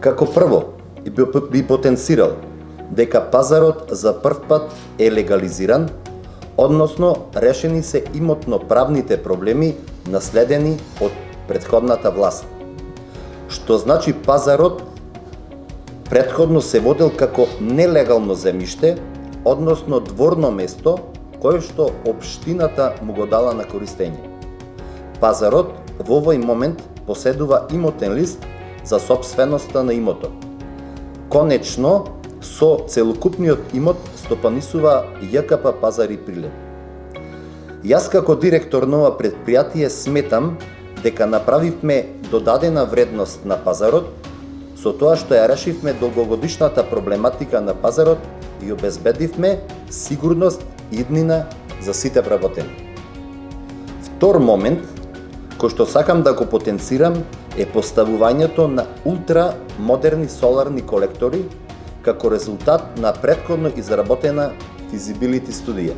Како прво, би потенцирал дека пазарот за прв пат е легализиран, односно решени се имотно-правните проблеми наследени од претходната власт. Што значи пазарот претходно се водел како нелегално земјиште, односно дворно место кое што општината му го дала на користење. Пазарот во овој момент поседува имотен лист за сопственоста на имотот. Конечно, со целокупниот имот стопанисува ЈКП Пазари Прилеп. Јас како директор на ова предпријатие сметам дека направивме додадена вредност на пазарот со тоа што ја решивме долгогодишната проблематика на пазарот и обезбедивме сигурност и иднина за сите вработени. Втор момент, кој што сакам да го потенцирам, е поставувањето на ултрамодерни соларни колектори како резултат на претходно изработена физибилити студија.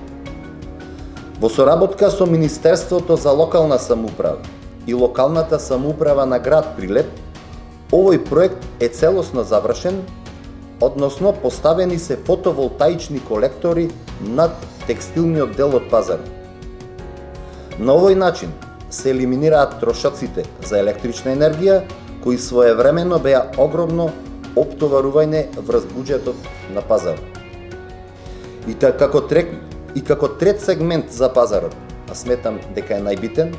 Во соработка со Министерството за локална самоуправа и локалната самоуправа на град Прилеп, овој проект е целосно завршен, односно поставени се фотоволтаични колектори над текстилниот дел од пазарот. На овој начин се елиминираат трошоците за електрична енергија, кои своевремено беа огромно оптоварување врз буџетот на пазарот. И како трет сегмент за пазарот, а сметам дека е најбитен,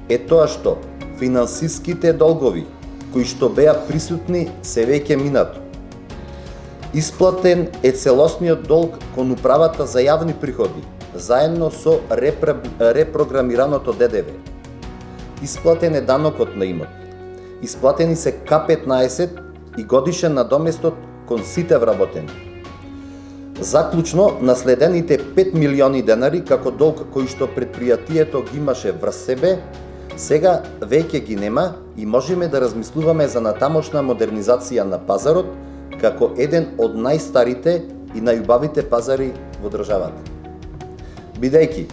е тоа што финансиските долгови кои што беа присутни се веќе минато. Исплатен е целосниот долг кон управата за јавни приходи, заедно со репрограмираното ДДВ. Исплатен е данокот на имот. Исплатени се К15 и годишен надоместот кон сите вработени. Заклучно, наследените 5 милиони денари како долг кои што предпријатието ги имаше врз себе, сега веќе ги нема и можеме да размислуваме за натамошна модернизација на пазарот како еден од најстарите и најубавите пазари во државата. Бидејќи,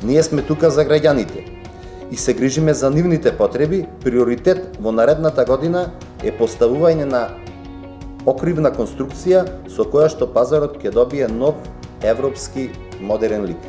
ние сме тука за граѓаните и се грижиме за нивните потреби, приоритет во наредната година е поставување на покривна конструкција со која што пазарот ќе добие нов европски модерен лик.